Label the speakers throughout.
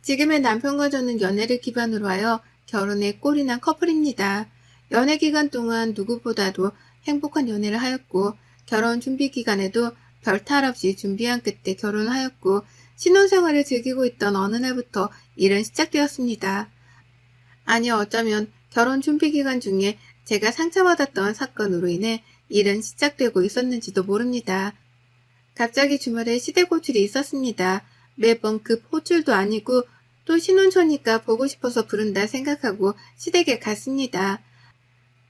Speaker 1: 지금의 남편과 저는 연애를 기반으로 하여 결혼에 꼴이 난 커플입니다. 연애 기간 동안 누구보다도 행복한 연애를 하였고 결혼 준비 기간에도 별 탈 없이 준비한 끝에 결혼을 하였고 신혼생활을 즐기고 있던 어느 날부터 일은 시작되었습니다. 아니 어쩌면 결혼 준비 기간 중에 제가 상처받았던 사건으로 인해 일은 시작되고 있었는지도 모릅니다. 갑자기 주말에 시댁 호출이 있었습니다. 매번 급 호출도 아니고 또 신혼초니까 보고 싶어서 부른다 생각하고 시댁에 갔습니다.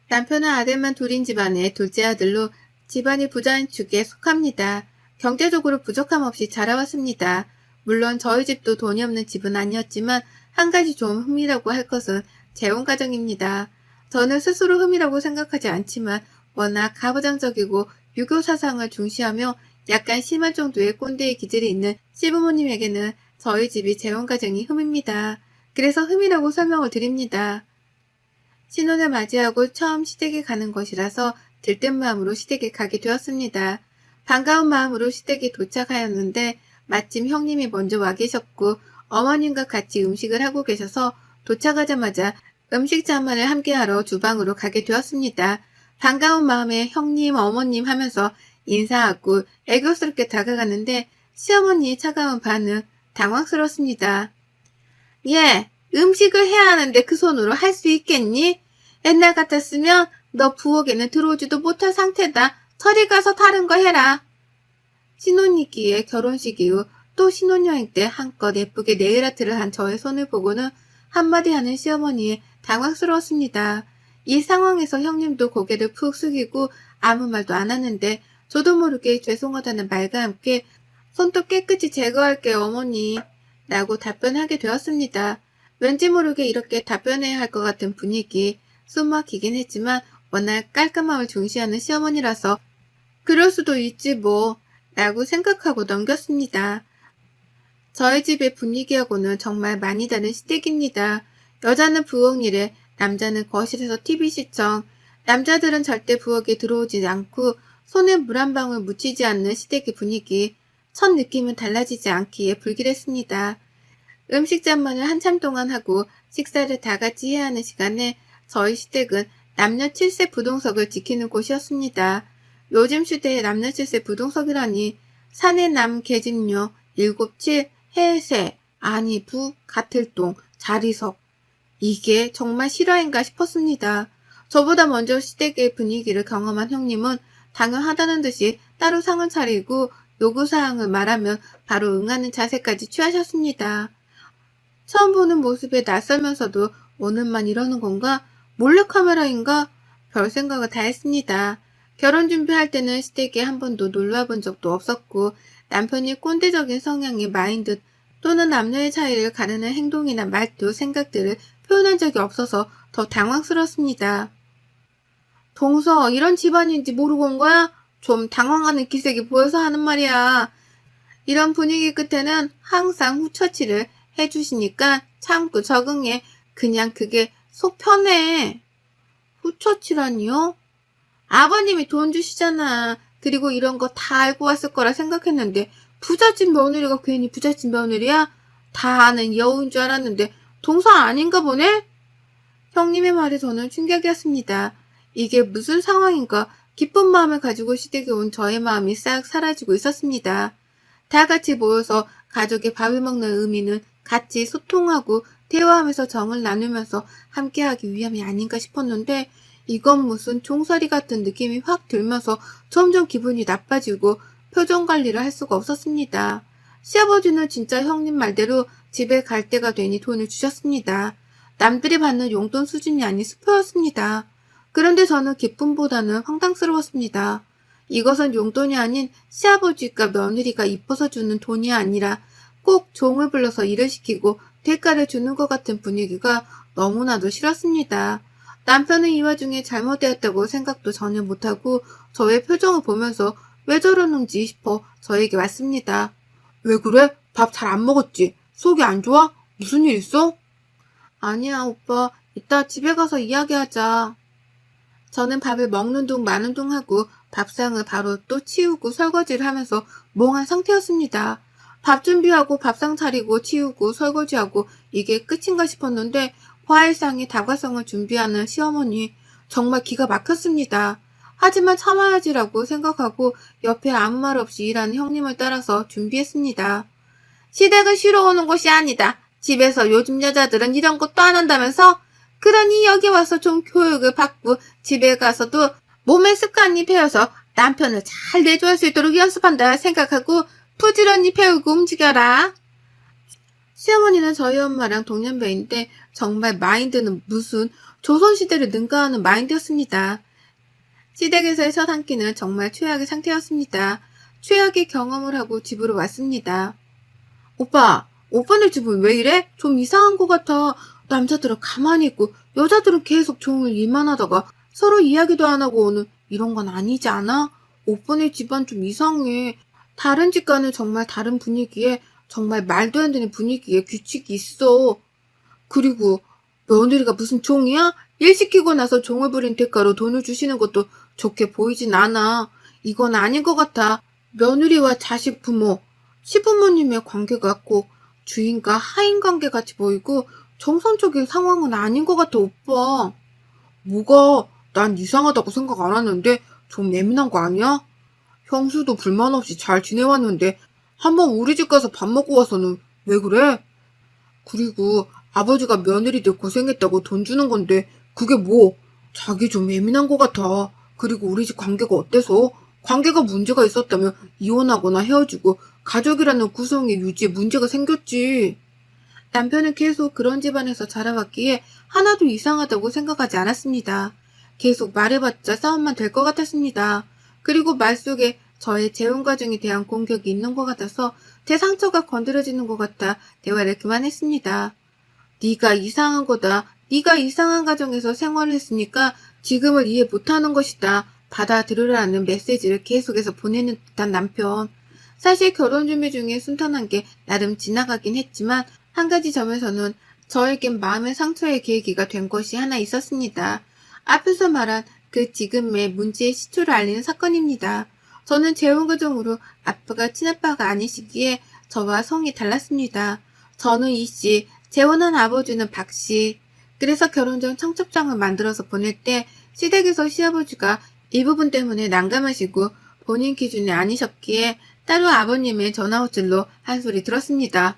Speaker 1: 남편은 아들만 둘인 집안의 둘째 아들로 집안이 부자인 축에 속합니다. 경제적으로 부족함 없이 자라왔습니다. 물론 저희 집도 돈이 없는 집은 아니었지만 한 가지 좀 흠이라고 할 것은 재혼 가정입니다. 저는 스스로 흠이라고 생각하지 않지만 워낙 가부장적이고 유교 사상을 중시하며 약간 심한 정도의 꼰대의 기질이 있는 시부모님에게는 저희 집이 재혼 가정이 흠입니다. 그래서 흠이라고 설명을 드립니다. 신혼을 맞이하고 처음 시댁에 가는 것이라서 들뜬 마음으로 시댁에 가게 되었습니다. 반가운 마음으로 시댁에 도착하였는데 마침 형님이 먼저 와 계셨고 어머님과 같이 음식을 하고 계셔서 도착하자마자 음식 자만을 함께하러 주방으로 가게 되었습니다. 반가운 마음에 형님, 어머님 하면서 인사하고 애교스럽게 다가가는데 시어머니의 차가운 반응 당황스럽습니다. 예, 음식을 해야 하는데 그 손으로 할 수 있겠니? 옛날 같았으면 너 부엌에는 들어오지도 못할 상태다. 저리 가서 다른 거 해라. 신혼이기에 결혼식 이후 또 신혼여행 때 한껏 예쁘게 네일아트를 한 저의 손을 보고는 한마디 하는 시어머니에 당황스러웠습니다. 이 상황에서 형님도 고개를 푹 숙이고 아무 말도 안 하는데 저도 모르게 죄송하다는 말과 함께 손톱 깨끗이 제거할게요 어머니 라고 답변하게 되었습니다. 왠지 모르게 이렇게 답변해야 할 것 같은 분위기 숨 막히긴 했지만 워낙 깔끔함을 중시하는 시어머니라서 그럴 수도 있지 뭐 라고 생각하고 넘겼습니다. 저희 집의 분위기하고는 정말 많이 다른 시댁입니다. 여자는 부엌 일에 남자는 거실에서 TV 시청, 남자들은 절대 부엌에 들어오지 않고 손에 물 한 방울 묻히지 않는 시댁의 분위기, 첫 느낌은 달라지지 않기에 불길했습니다. 음식 잔만을 한참 동안 하고 식사를 다 같이 해야 하는 시간에 저희 시댁은 남녀 7세 부동석을 지키는 곳이었습니다. 요즘 시대에 남녀 7세 부동석이라니 사내 남 계집녀 7, 7, 해세, 아니 부, 가틀동, 자리석 이게 정말 실화인가 싶었습니다. 저보다 먼저 시댁의 분위기를 경험한 형님은 당연하다는 듯이 따로 상을 차리고 요구사항을 말하면 바로 응하는 자세까지 취하셨습니다. 처음 보는 모습에 낯설면서도 오늘만 이러는 건가? 몰래카메라인가? 별 생각을 다 했습니다. 결혼 준비할 때는 시댁에 한 번도 놀러와 본 적도 없었고 남편이 꼰대적인 성향의 마인드 또는 남녀의 차이를 가르는 행동이나 말투, 생각들을 표현한 적이 없어서 더 당황스럽습니다. 동서, 이런 집안인지 모르고 온 거야? 좀 당황하는 기색이 보여서 하는 말이야. 이런 분위기 끝에는 항상 후처치를 해주시니까 참고 적응해. 그냥 그게 속 편해. 후처치라니요? 아버님이 돈 주시잖아. 그리고 이런 거 다 알고 왔을 거라 생각했는데 부잣집 며느리가 괜히 부잣집 며느리야? 다 아는 여우인 줄 알았는데 동서 아닌가 보네? 형님의 말에 저는 충격이었습니다. 이게 무슨 상황인가 기쁜 마음을 가지고 시댁에 온 저의 마음이 싹 사라지고 있었습니다. 다 같이 모여서 가족의 밥을 먹는 의미는 같이 소통하고 대화하면서 정을 나누면서 함께하기 위함이 아닌가 싶었는데 이건 무슨 종살이 같은 느낌이 확 들면서 점점 기분이 나빠지고 표정 관리를 할 수가 없었습니다. 시아버지는 진짜 형님 말대로 집에 갈 때가 되니 돈을 주셨습니다. 남들이 받는 용돈 수준이 아닌 수표였습니다. 그런데 저는 기쁨보다는 황당스러웠습니다. 이것은 용돈이 아닌 시아버지가 며느리가 이뻐서 주는 돈이 아니라 꼭 종을 불러서 일을 시키고 대가를 주는 것 같은 분위기가 너무나도 싫었습니다. 남편은 이 와중에 잘못되었다고 생각도 전혀 못하고 저의 표정을 보면서 왜 저러는지 싶어 저에게 왔습니다. 왜 그래? 밥 잘 안 먹었지? 속이 안 좋아? 무슨 일 있어? 아니야 오빠, 이따 집에 가서 이야기하자. 저는 밥을 먹는 둥 마는 둥 하고 밥상을 바로 또 치우고 설거지를 하면서 멍한 상태였습니다. 밥 준비하고 밥상 차리고 치우고 설거지하고 이게 끝인가 싶었는데 과일상에 다과성을 준비하는 시어머니 정말 기가 막혔습니다. 하지만 참아야지라고 생각하고 옆에 아무 말 없이 일하는 형님을 따라서 준비했습니다. 시댁은 쉬러 오는 곳이 아니다. 집에서 요즘 여자들은 이런 것도 안 한다면서? 그러니 여기 와서 좀 교육을 받고 집에 가서도 몸의 습관이 배어서 남편을 잘 내조할 수 있도록 연습한다 생각하고 부지런히 배우고 움직여라. 시어머니는 저희 엄마랑 동년배인데 정말 마인드는 무슨 조선시대를 능가하는 마인드였습니다. 시댁에서의 첫 한 끼는 정말 최악의 상태였습니다. 최악의 경험을 하고 집으로 왔습니다. 오빠네 집은 왜 이래? 좀 이상한 것 같아. 남자들은 가만히 있고 여자들은 계속 종일 일만 하다가 서로 이야기도 안 하고 오는 이런 건 아니지 않아? 오빠네 집안 좀 이상해. 다른 집과는 정말 다른 분위기에 정말 말도 안 되는 분위기에 규칙이 있어. 그리고 며느리가 무슨 종이야? 일 시키고 나서 종을 부린 대가로 돈을 주시는 것도 좋게 보이진 않아. 이건 아닌 것 같아. 며느리와 자식 부모, 시부모님의 관계가 꼭 주인과 하인 관계 같이 보이고 정상적인 상황은 아닌 것 같아, 오빠. 뭐가? 난 이상하다고 생각 안 하는데 좀 예민한 거 아니야? 형수도 불만 없이 잘 지내왔는데 한번 우리 집 가서 밥 먹고 와서는 왜 그래? 그리고 아버지가 며느리들 고생했다고 돈 주는 건데 그게 뭐? 자기 좀 예민한 것 같아. 그리고 우리 집 관계가 어때서? 관계가 문제가 있었다면 이혼하거나 헤어지고 가족이라는 구성의 유지에 문제가 생겼지. 남편은 계속 그런 집안에서 자라왔기에 하나도 이상하다고 생각하지 않았습니다. 계속 말해봤자 싸움만 될 것 같았습니다. 그리고 말 속에 저의 재혼 과정에 대한 공격이 있는 것 같아서 제 상처가 건드려지는 것 같아 대화를 그만했습니다. 네가 이상한 거다. 네가 이상한 가정에서 생활을 했으니까 지금을 이해 못하는 것이다. 받아들으라는 메시지를 계속해서 보내는 듯한 남편. 사실 결혼 준비 중에 순탄한 게 나름 지나가긴 했지만 한 가지 점에서는 저에겐 마음의 상처의 계기가 된 것이 하나 있었습니다. 앞에서 말한 그 지금의 문제의 시초를 알리는 사건입니다. 저는 재혼 과정으로 아빠가 친아빠가 아니시기에 저와 성이 달랐습니다. 저는 이씨, 재혼한 아버지는 박씨. 그래서 결혼 전 청첩장을 만들어서 보낼 때 시댁에서 시아버지가 이 부분 때문에 난감하시고 본인 기준이 아니셨기에 따로 아버님의 전화호출로 한 소리 들었습니다.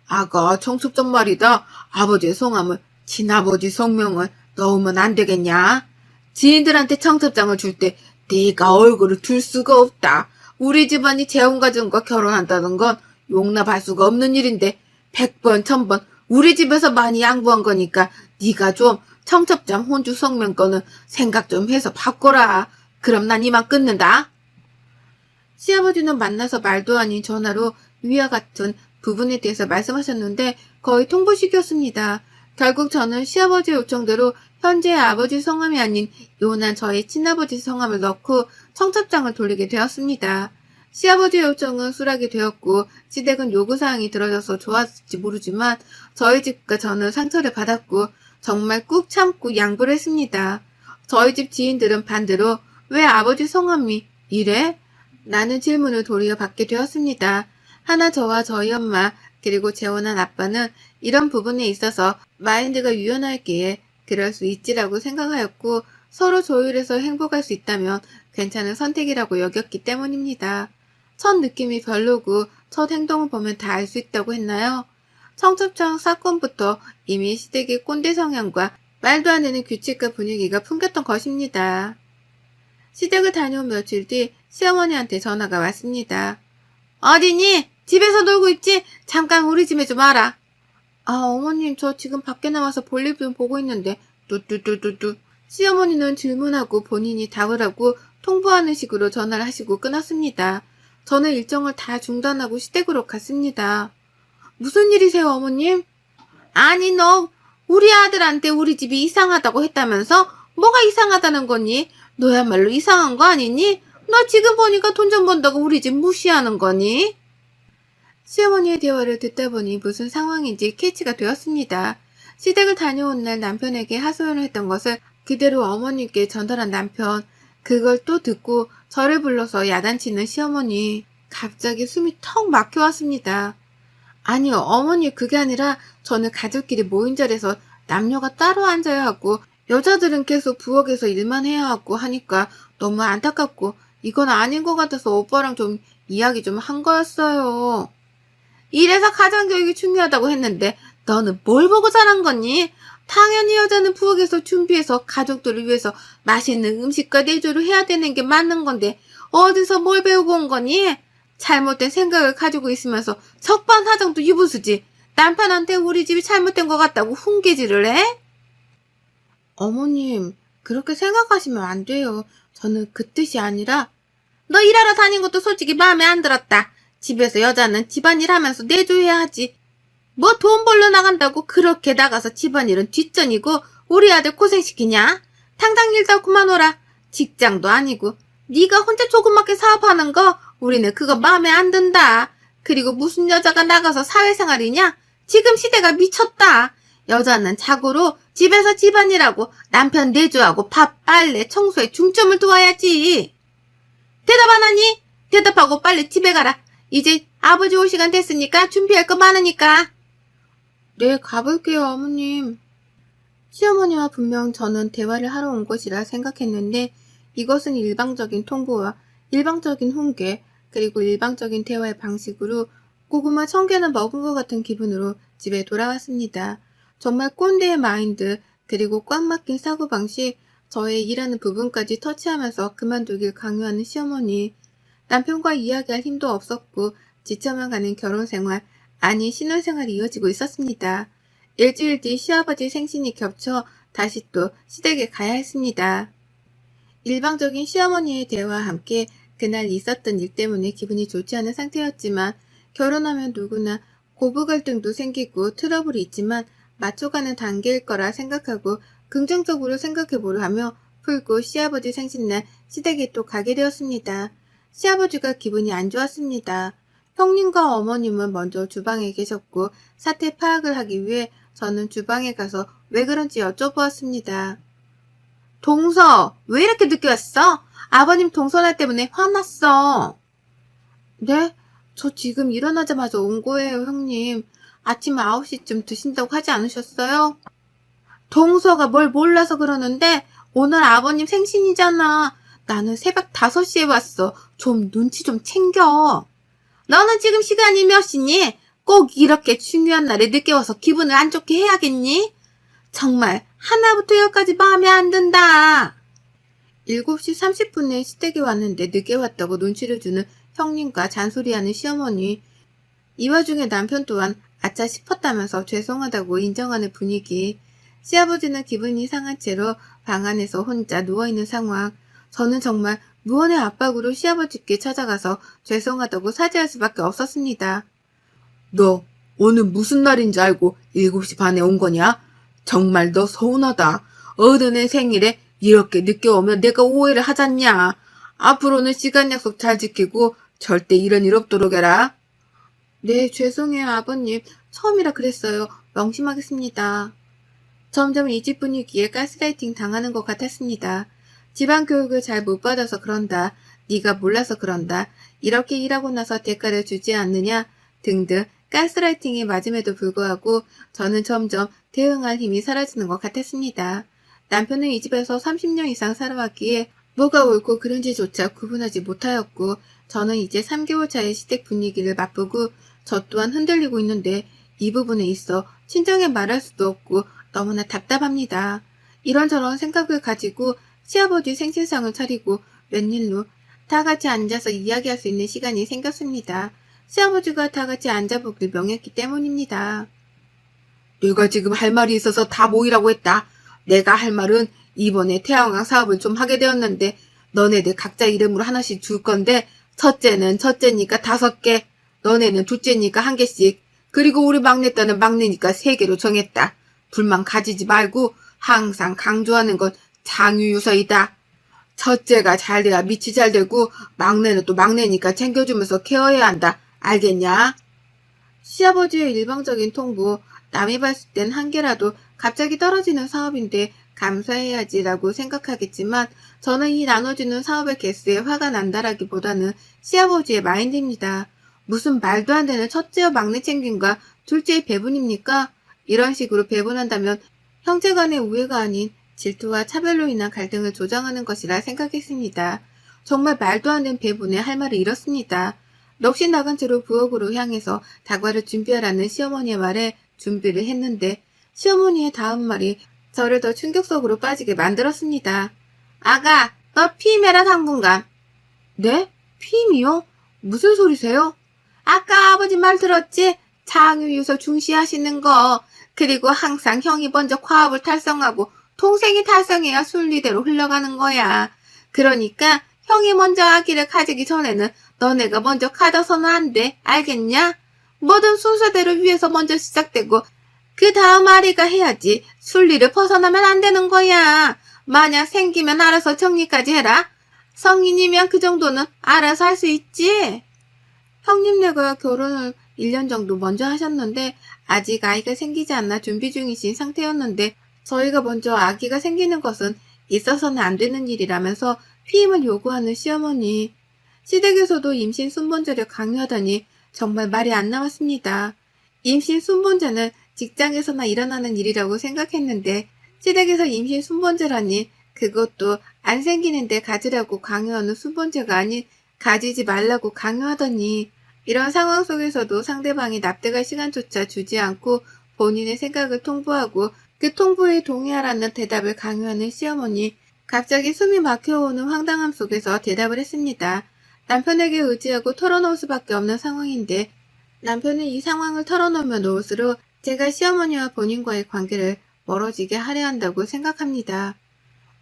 Speaker 1: 아가 청첩장 말이다. 아버지의 성함을 친아버지 성명을 넣으면 안 되겠냐? 지인들한테 청첩장을 줄 때 네가 얼굴을 둘 수가 없다. 우리 집안이 재혼과정과 결혼한다는 건 용납할 수가 없는 일인데 100번 1000번 우리 집에서 많이 양보한 거니까 네가 좀 청첩장 혼주 성명 거는 생각 좀 해서 바꿔라. 그럼 난 이만 끊는다. 시아버지는 만나서 말도 아닌 전화로 위와 같은 부분에 대해서 말씀하셨는데 거의 통보식이었습니다. 결국 저는 시아버지의 요청대로 현재의 아버지 성함이 아닌 이혼한 저의 친아버지 성함을 넣고 청첩장을 돌리게 되었습니다. 시아버지의 요청은 수락이 되었고 시댁은 요구사항이 들어져서 좋았을지 모르지만 저희 집과 저는 상처를 받았고 정말 꾹 참고 양보를 했습니다. 저희 집 지인들은 반대로 왜 아버지 성함이 이래? 라는 질문을 도리어 받게 되었습니다. 하나 저와 저희 엄마 그리고 재혼한 아빠는 이런 부분에 있어서 마인드가 유연하기에 그럴 수 있지라고 생각하였고 서로 조율해서 행복할 수 있다면 괜찮은 선택이라고 여겼기 때문입니다. 첫 느낌이 별로고 첫 행동을 보면 다 알 수 있다고 했나요? 청첩장 사건부터 이미 시댁의 꼰대 성향과 말도 안 되는 규칙과 분위기가 풍겼던 것입니다. 시댁을 다녀온 며칠 뒤 시어머니한테 전화가 왔습니다. 어디니? 집에서 놀고 있지? 잠깐 우리 집에 좀 와라. 아, 어머님, 저 지금 밖에 나와서 볼일 좀 보고 있는데, 뚜뚜뚜뚜뚜. 시어머니는 질문하고 본인이 답을 하고 통보하는 식으로 전화를 하시고 끊었습니다. 저는 일정을 다 중단하고 시댁으로 갔습니다. 무슨 일이세요, 어머님? 아니, 너 우리 아들한테 우리 집이 이상하다고 했다면서? 뭐가 이상하다는 거니? 너야말로 이상한 거 아니니? 너 지금 보니까 돈 좀 번다고 우리 집 무시하는 거니? 시어머니의 대화를 듣다 보니 무슨 상황인지 캐치가 되었습니다. 시댁을 다녀온 날 남편에게 하소연을 했던 것을 그대로 어머님께 전달한 남편. 그걸 또 듣고 저를 불러서 야단치는 시어머니. 갑자기 숨이 턱 막혀왔습니다. 아니요, 어머니 그게 아니라 저는 가족끼리 모인 자리에서 남녀가 따로 앉아야 하고 여자들은 계속 부엌에서 일만 해야 하고 하니까 너무 안타깝고 이건 아닌 것 같아서 오빠랑 좀 이야기 좀 한 거였어요. 이래서 가정교육이 중요하다고 했는데 너는 뭘 보고 자란 거니? 당연히 여자는 부엌에서 준비해서 가족들을 위해서 맛있는 음식과 내조를 해야 되는 게 맞는 건데 어디서 뭘 배우고 온 거니? 잘못된 생각을 가지고 있으면서 석반하장도 유부수지. 남편한테 우리 집이 잘못된 것 같다고 훈계질을 해? 어머님, 그렇게 생각하시면 안 돼요. 저는 그 뜻이 아니라 너 일하러 다닌 것도 솔직히 마음에 안 들었다. 집에서 여자는 집안일 하면서 내조해야 하지. 뭐 돈 벌러 나간다고 그렇게 나가서 집안일은 뒷전이고 우리 아들 고생시키냐? 당장 일 다 그만둬라. 직장도 아니고 네가 혼자 조그맣게 사업하는 거 우리는 그거 마음에 안 든다. 그리고 무슨 여자가 나가서 사회생활이냐? 지금 시대가 미쳤다. 여자는 자고로 집에서 집안일하고 남편 내조하고 밥, 빨래, 청소에 중점을 두어야지. 대답 안 하니? 대답하고 빨리 집에 가라. 이제 아버지 올 시간 됐으니까 준비할 거 많으니까. 네, 가볼게요, 어머님. 시어머니와 분명 저는 대화를 하러 온 것이라 생각했는데 이것은 일방적인 통보와 일방적인 훈계 그리고 일방적인 대화의 방식으로 고구마 1000개는 먹은 것 같은 기분으로 집에 돌아왔습니다. 정말 꼰대의 마인드 그리고 꽉 막힌 사고방식 저의 일하는 부분까지 터치하면서 그만두길 강요하는 시어머니. 남편과 이야기할 힘도 없었고 지쳐만 가는 결혼생활 아니 신혼생활이 이어지고 있었습니다. 일주일 뒤 시아버지 생신이 겹쳐 다시 또 시댁에 가야 했습니다. 일방적인 시어머니의 대화와 함께 그날 있었던 일 때문에 기분이 좋지 않은 상태였지만 결혼하면 누구나 고부 갈등도 생기고 트러블이 있지만 맞춰가는 단계일 거라 생각하고 긍정적으로 생각해보려 하며 풀고 시아버지 생신날 시댁에 또 가게 되었습니다. 시아버지가 기분이 안 좋았습니다. 형님과 어머님은 먼저 주방에 계셨고 사태 파악을 하기 위해 저는 주방에 가서 왜 그런지 여쭤보았습니다. 동서, 왜 이렇게 늦게 왔어? 아버님 동서날 때문에 화났어. 네? 저 지금 일어나자마자 온 거예요, 형님. 아침 9시쯤 드신다고 하지 않으셨어요? 동서가 뭘 몰라서 그러는데 오늘 아버님 생신이잖아. 나는 새벽 5시에 왔어. 좀 눈치 좀 챙겨. 너는 지금 시간이 몇 시니? 꼭 이렇게 중요한 날에 늦게 와서 기분을 안 좋게 해야겠니? 정말 하나부터 열까지 마음에 안 든다. 7시 30분에 시댁에 왔는데 늦게 왔다고 눈치를 주는 형님과 잔소리하는 시어머니. 이 와중에 남편 또한 아차 싶었다면서 죄송하다고 인정하는 분위기. 시아버지는 기분이 상한 채로 방 안에서 혼자 누워있는 상황. 저는 정말 무언의 압박으로 시아버지께 찾아가서 죄송하다고 사죄할 수밖에 없었습니다. 너 오늘 무슨 날인지 알고 7시 반에 온 거냐? 정말 너 서운하다. 어른의 생일에 이렇게 늦게 오면 내가 오해를 하잖냐. 앞으로는 시간 약속 잘 지키고 절대 이런 일 없도록 해라. 네, 죄송해요, 아버님. 처음이라 그랬어요. 명심하겠습니다. 점점 이 집 분위기에 가스라이팅 당하는 것 같았습니다. 집안 교육을 잘 못 받아서 그런다. 네가 몰라서 그런다. 이렇게 일하고 나서 대가를 주지 않느냐 등등 가스라이팅이 맞음에도 불구하고 저는 점점 대응할 힘이 사라지는 것 같았습니다. 남편은 이 집에서 30년 이상 살아왔기에 뭐가 옳고 그른지조차 구분하지 못하였고 저는 이제 3개월 차의 시댁 분위기를 맛보고 저 또한 흔들리고 있는데 이 부분에 있어 친정에 말할 수도 없고 너무나 답답합니다. 이런저런 생각을 가지고 시아버지 생신상을 차리고 웬일로 다 같이 앉아서 이야기할 수 있는 시간이 생겼습니다. 시아버지가 다 같이 앉아보길 명했기 때문입니다. 내가 지금 할 말이 있어서 다 모이라고 했다. 내가 할 말은 이번에 태양광 사업을 좀 하게 되었는데 너네들 각자 이름으로 하나씩 줄 건데 첫째는 첫째니까 5개, 너네는 둘째니까 1개씩, 그리고 우리 막내딸은 막내니까 3개로 정했다. 불만 가지지 말고 항상 강조하는 건 장유유서이다. 첫째가 잘 돼야 밑이 잘 되고 막내는 또 막내니까 챙겨주면서 케어해야 한다. 알겠냐? 시아버지의 일방적인 통보, 남이 봤을 땐 한 개라도 갑자기 떨어지는 사업인데 감사해야지라고 생각하겠지만 저는 이 나눠주는 사업의 개수에 화가 난다라기보다는 시아버지의 마인드입니다. 무슨 말도 안 되는 첫째와 막내 챙김과 둘째의 배분입니까? 이런 식으로 배분한다면 형제 간의 우애가 아닌 질투와 차별로 인한 갈등을 조장하는 것이라 생각했습니다. 정말 말도 안 되는 배분에 할 말을 잃었습니다. 넋이 나간 채로 부엌으로 향해서 다과를 준비하라는 시어머니의 말에 준비를 했는데 시어머니의 다음 말이 저를 더 충격 속으로 빠지게 만들었습니다. 아가, 너 피임해라 당분간. 네? 피임이요? 무슨 소리세요? 아까 아버지 말 들었지? 장유유서 중시하시는 거. 그리고 항상 형이 먼저 과업을 달성하고 동생이 달성해야 순리대로 흘러가는 거야. 그러니까 형이 먼저 아기를 가지기 전에는 너네가 먼저 가져서는 안 돼. 알겠냐? 뭐든 순서대로 위에서 먼저 시작되고 그 다음 아리가 해야지. 순리를 벗어나면 안 되는 거야. 만약 생기면 알아서 정리까지 해라. 성인이면 그 정도는 알아서 할 수 있지. 형님네가 결혼을 1년 정도 먼저 하셨는데 아직 아이가 생기지 않나 준비 중이신 상태였는데 저희가 먼저 아기가 생기는 것은 있어서는 안 되는 일이라면서 피임을 요구하는 시어머니. 시댁에서도 임신 순번제를 강요하다니 정말 말이 안 나왔습니다. 임신 순번제는 직장에서나 일어나는 일이라고 생각했는데 시댁에서 임신 순번제라니 그것도 안 생기는데 가지라고 강요하는 순번제가 아닌 가지지 말라고 강요하더니 이런 상황 속에서도 상대방이 납득할 시간조차 주지 않고 본인의 생각을 통보하고 그 통보에 동의하라는 대답을 강요하는 시어머니. 갑자기 숨이 막혀오는 황당함 속에서 대답을 했습니다. 남편에게 의지하고 털어놓을 수밖에 없는 상황인데 남편이 이 상황을 털어놓으면 놓을수록 제가 시어머니와 본인과의 관계를 멀어지게 하려 한다고 생각합니다.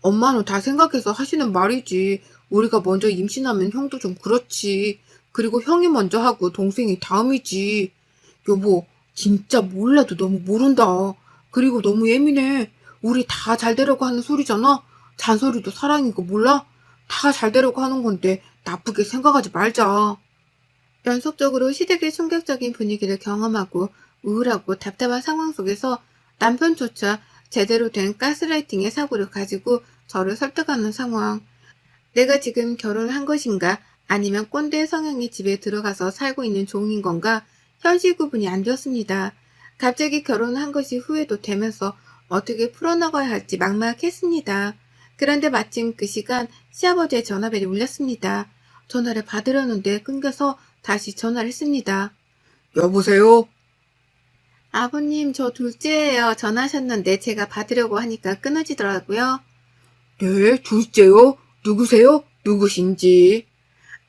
Speaker 1: 엄마는 다 생각해서 하시는 말이지. 우리가 먼저 임신하면 형도 좀 그렇지. 그리고 형이 먼저 하고 동생이 다음이지. 여보, 진짜 몰라도 너무 모른다. 그리고 너무 예민해. 우리 다 잘 되려고 하는 소리잖아. 잔소리도 사랑인 거 몰라? 다 잘 되려고 하는 건데 나쁘게 생각하지 말자. 연속적으로 시댁의 충격적인 분위기를 경험하고 우울하고 답답한 상황 속에서 남편조차 제대로 된 가스라이팅의 사고를 가지고 저를 설득하는 상황. 내가 지금 결혼을 한 것인가 아니면 꼰대 성향의 집에 들어가서 살고 있는 종인 건가 현실 구분이 안 되었습니다. 갑자기 결혼을 한 것이 후회도 되면서 어떻게 풀어나가야 할지 막막했습니다. 그런데 마침 그 시간 시아버지의 전화벨이 울렸습니다. 전화를 받으려는데 끊겨서 다시 전화를 했습니다. 여보세요? 아버님, 저 둘째예요. 전화하셨는데 제가 받으려고 하니까 끊어지더라고요. 네, 둘째요? 누구세요? 누구신지?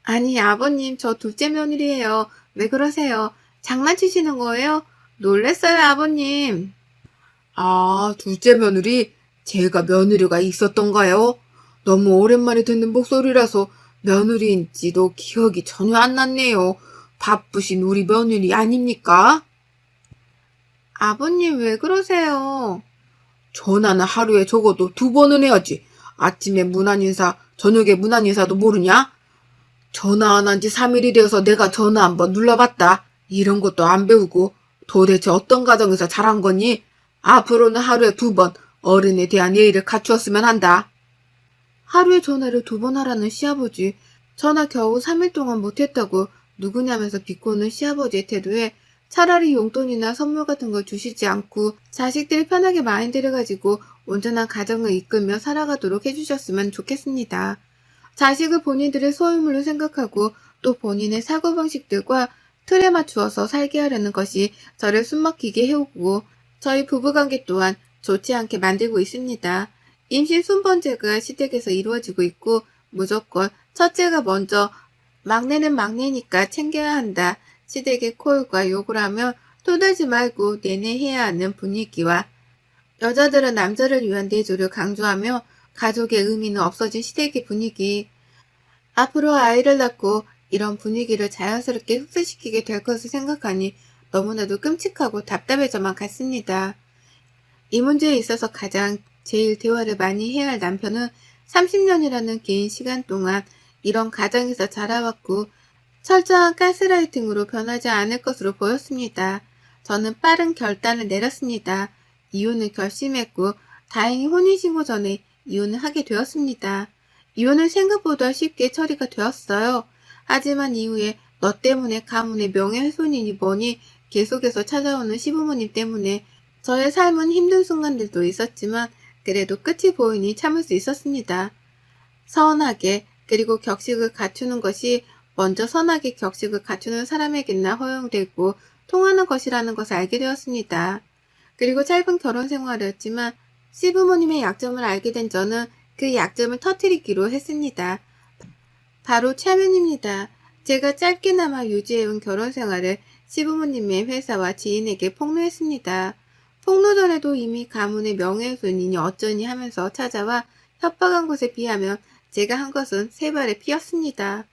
Speaker 1: 아니, 아버님, 저 둘째 며느리예요. 왜 그러세요? 장난치시는 거예요? 놀랬어요, 아버님. 아, 둘째 며느리? 제가 며느리가 있었던가요? 너무 오랜만에 듣는 목소리라서 며느리인지도 기억이 전혀 안 났네요. 바쁘신 우리 며느리 아닙니까? 아버님 왜 그러세요? 전화는 하루에 적어도 2번은 해야지. 아침에 문안인사, 저녁에 문안인사도 모르냐? 전화 안 한 지 3일이 되어서 내가 전화 한번 눌러봤다. 이런 것도 안 배우고 도대체 어떤 가정에서 자란 거니? 앞으로는 하루에 2번 어른에 대한 예의를 갖추었으면 한다. 하루에 전화를 2번 하라는 시아버지. 전화 겨우 3일 동안 못했다고 누구냐면서 비꼬는 시아버지의 태도에 차라리 용돈이나 선물 같은 걸 주시지 않고 자식들이 편하게 마인드를 가지고 온전한 가정을 이끌며 살아가도록 해주셨으면 좋겠습니다. 자식을 본인들의 소유물로 생각하고 또 본인의 사고방식들과 틀에 맞추어서 살게 하려는 것이 저를 숨막히게 해오고 저희 부부관계 또한 좋지 않게 만들고 있습니다. 임신 순번제가 시댁에서 이루어지고 있고 무조건 첫째가 먼저 막내는 막내니까 챙겨야 한다. 시댁의 콜과 욕을 하며 토들지 말고 내내해야 하는 분위기와 여자들은 남자를 위한 내조를 강조하며 가족의 의미는 없어진 시댁의 분위기. 앞으로 아이를 낳고 이런 분위기를 자연스럽게 흡수시키게 될 것을 생각하니 너무나도 끔찍하고 답답해져만 갔습니다. 이 문제에 있어서 가장 제일 대화를 많이 해야 할 남편은 30년이라는 긴 시간 동안 이런 가정에서 자라왔고 철저한 가스라이팅으로 변하지 않을 것으로 보였습니다. 저는 빠른 결단을 내렸습니다. 이혼을 결심했고 다행히 혼인신고 전에 이혼을 하게 되었습니다. 이혼은 생각보다 쉽게 처리가 되었어요. 하지만 이후에 너 때문에 가문의 명예훼손이니 뭐니 계속해서 찾아오는 시부모님 때문에 저의 삶은 힘든 순간들도 있었지만 그래도 끝이 보이니 참을 수 있었습니다. 선하게 그리고 격식을 갖추는 것이 먼저 선하게 격식을 갖추는 사람에게나 허용되고 통하는 것이라는 것을 알게 되었습니다. 그리고 짧은 결혼 생활이었지만 시부모님의 약점을 알게 된 저는 그 약점을 터뜨리기로 했습니다. 바로 체면입니다. 제가 짧게나마 유지해온 결혼 생활을 시부모님의 회사와 지인에게 폭로했습니다. 폭로 전에도 이미 가문의 명예훼손이니 어쩌니 하면서 찾아와 협박한 것에 비하면 제가 한 것은 세 발의 피였습니다.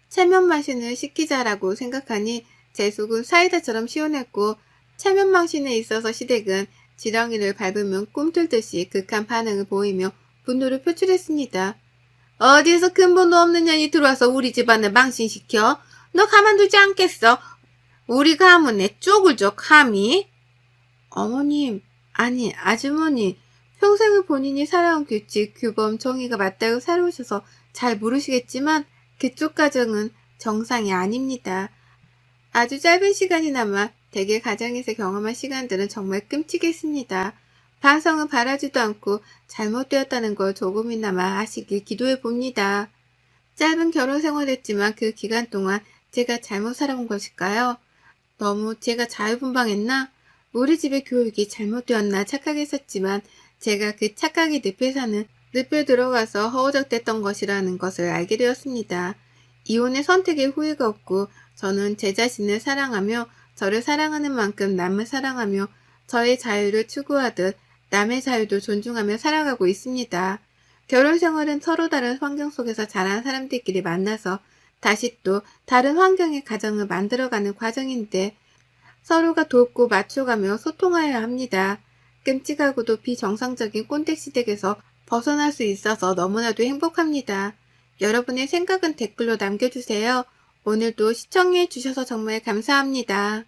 Speaker 1: 체면망신을 시키자라고 생각하니 제 속은 사이다처럼 시원했고 체면망신에 있어서 시댁은 지렁이를 밟으면 꿈틀듯이 극한 반응을 보이며 분노를 표출했습니다. 어디에서 근본도 없는 년이 들어와서 우리 집안을 망신시켜? 너 가만두지 않겠어. 우리 가문에 쪽을 줘 감히? 어머님, 아니 아주머니, 평생을 본인이 살아온 규칙, 규범, 정의가 맞다고 살아오셔서 잘 모르시겠지만 그쪽 가정은 정상이 아닙니다. 아주 짧은 시간이나마 대개 가정에서 경험한 시간들은 정말 끔찍했습니다. 반성은 바라지도 않고 잘못되었다는 걸 조금이나마 아시길 기도해 봅니다. 짧은 결혼 생활이었지만 그 기간 동안 제가 잘못 살아온 것일까요? 너무 제가 자유분방했나? 우리 집의 교육이 잘못되었나 착각했었지만 제가 그 착각의 늪에 들어가서 허우적댔던 것이라는 것을 알게 되었습니다. 이혼의 선택에 후회가 없고 저는 제 자신을 사랑하며 저를 사랑하는 만큼 남을 사랑하며 저의 자유를 추구하듯 남의 자유도 존중하며 살아가고 있습니다. 결혼 생활은 서로 다른 환경 속에서 자란 사람들끼리 만나서 다시 또 다른 환경의 가정을 만들어가는 과정인데 서로가 돕고 맞춰가며 소통하여야 합니다. 끔찍하고도 비정상적인 꼰대 시댁에서 벗어날 수 있어서 너무나도 행복합니다. 여러분의 생각은 댓글로 남겨주세요. 오늘도 시청해 주셔서 정말 감사합니다.